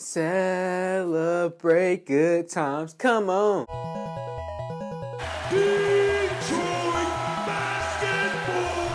Celebrate good times. Come on. Detroit basketball.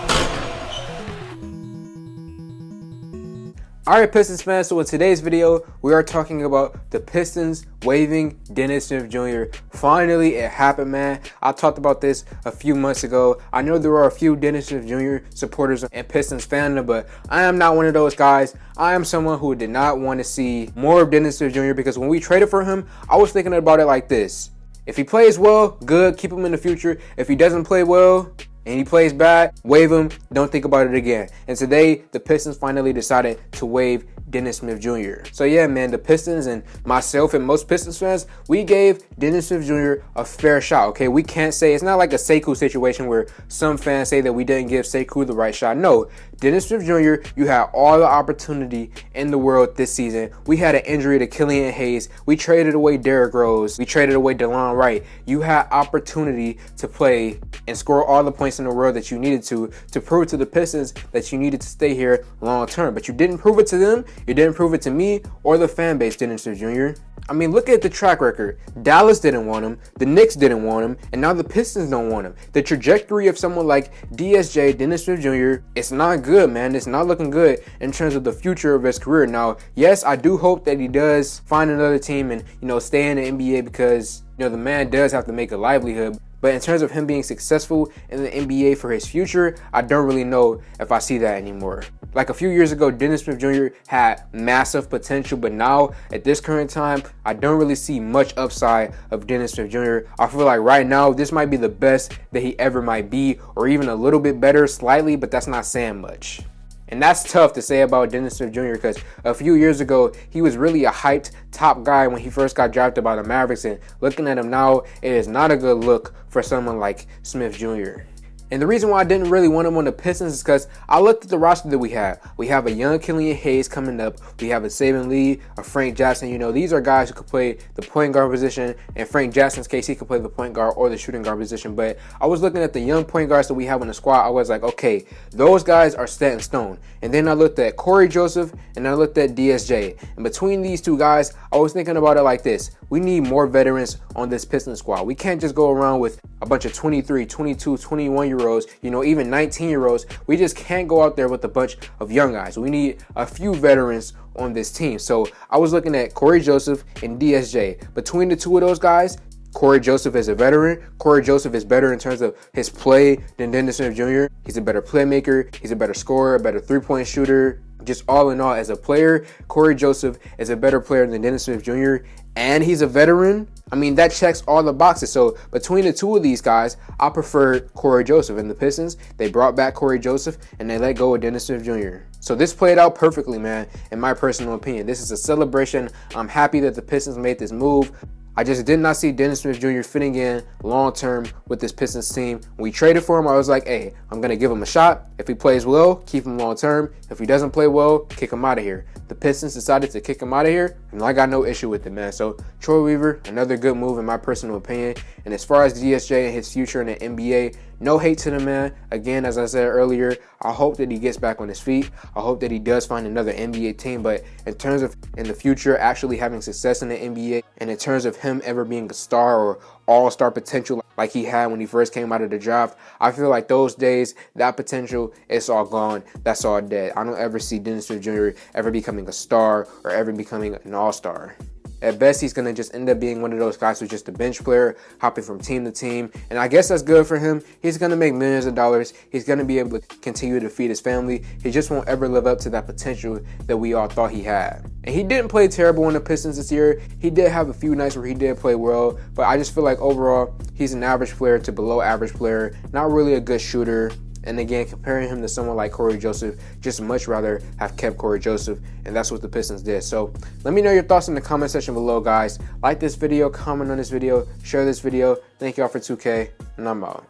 Alright, Pistons fans, so in today's video, we are talking about the Pistons waiving Dennis Smith.Jr. Finally, it happened, man. I talked about this a few months ago. I know there are a few Dennis Smith.Jr. supporters and Pistons fandom, but I am not one of those guys. I am someone who did not want to see more of Dennis Smith.Jr. because when we traded for him, I was thinking about it like this. If he plays well, good, keep him in the future. If he doesn't play well, and he plays bad, waive him, don't think about it again. And today, the Pistons finally decided to waive Dennis Smith.Jr. So yeah, man, the Pistons and myself and most Pistons fans, we gave Dennis Smith.Jr. a fair shot, okay? We can't say, it's not like a Sekou situation where some fans say that we didn't give Sekou the right shot. No, Dennis Smith.Jr., you had all the opportunity in the world this season. We had an injury to Killian Hayes. We traded away Derrick Rose. We traded away DeLon Wright. You had opportunity to play and score all the points in the world that you needed to prove to the Pistons that you needed to stay here long term. But you didn't prove it to them. You didn't prove it to me or the fan base, Dennis Smith.Jr. I mean, look at the track record. Dallas didn't want him. The Knicks didn't want him. And now the Pistons don't want him. The trajectory of someone like DSJ, Dennis Smith.Jr., it's not good, man. It's not looking good in terms of the future of his career. Now, yes, I do hope that he does find another team and, stay in the NBA because, the man does have to make a livelihood. But in terms of him being successful in the NBA for his future, I don't really know if I see that anymore. Like a few years ago, Dennis Smith.Jr. had massive potential, but now at this current time, I don't really see much upside of Dennis Smith.Jr. I feel like right now, this might be the best that he ever might be, or even a little bit better slightly, but that's not saying much. And that's tough to say about Dennis Smith.Jr. because a few years ago, he was really a hyped top guy when he first got drafted by the Mavericks. And looking at him now, it is not a good look for someone like Smith.Jr. And the reason why I didn't really want him on the Pistons is because I looked at the roster that we have. We have a young Killian Hayes coming up. We have a Saban Lee, a Frank Jackson. These are guys who could play the point guard position. In Frank Jackson's case, he could play the point guard or the shooting guard position. But I was looking at the young point guards that we have in the squad. I was like, okay, those guys are set in stone. And then I looked at Corey Joseph and I looked at DSJ. And between these two guys, I was thinking about it like this. We need more veterans on this Pistons squad. We can't just go around with a bunch of 23, 22, 21-year-olds, even 19-year-olds. We just can't go out there with a bunch of young guys. We need a few veterans on this team. So I was looking at Corey Joseph and DSJ. Between the two of those guys, Corey Joseph is a veteran. Corey Joseph is better in terms of his play than Dennis Smith.Jr. He's a better playmaker. He's a better scorer, a better three-point shooter. Just all in all, as a player, Corey Joseph is a better player than Dennis Smith.Jr. And he's a veteran. I mean, that checks all the boxes. So between the two of these guys, I prefer Corey Joseph. And the Pistons, they brought back Corey Joseph and they let go of Dennis Smith.Jr. So this played out perfectly, man, in my personal opinion. This is a celebration. I'm happy that the Pistons made this move. I just did not see Dennis Smith.Jr. fitting in long-term with this Pistons team. When we traded for him, I was like, hey, I'm going to give him a shot. If he plays well, keep him long-term. If he doesn't play well, kick him out of here. The Pistons decided to kick him out of here, and I got no issue with it, man. So Troy Weaver, another good move in my personal opinion. And as far as DSJ and his future in the NBA, no hate to the man. Again, as I said earlier, I hope that he gets back on his feet. I hope that he does find another NBA team. But in terms of in the future actually having success in the NBA, and in terms of him ever being a star or all-star potential like he had when he first came out of the draft, I feel like those days, that potential, it's all gone. That's all dead. I don't ever see Dennis Smith.Jr. ever becoming a star or ever becoming an all-star. At best, he's going to just end up being one of those guys who's just a bench player, hopping from team to team. And I guess that's good for him. He's going to make millions of dollars. He's going to be able to continue to feed his family. He just won't ever live up to that potential that we all thought he had. And he didn't play terrible on the Pistons this year. He did have a few nights where he did play well. But I just feel like overall, he's an average player to below average player. Not really a good shooter. And again, comparing him to someone like Corey Joseph, just much rather have kept Corey Joseph, and that's what the Pistons did. So let me know your thoughts in the comment section below, guys. Like this video, comment on this video, share this video. Thank y'all for 2K, and I'm out.